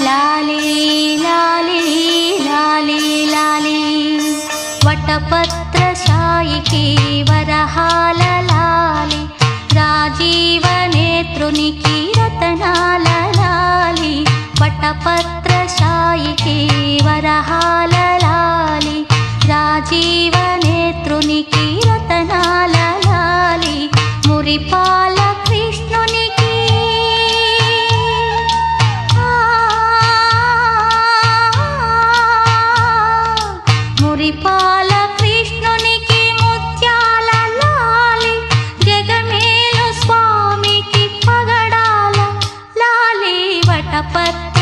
లాలి లాలి లాలి లాలి వటపత్రశాయికి వరహాల లాలి రాజీవ నేత్రునికి రతనాల లాలి వటపత్రశాయికి వరహాల లాలి రాజీవ నేత్రునికి రతనాల లాలి మురిపాల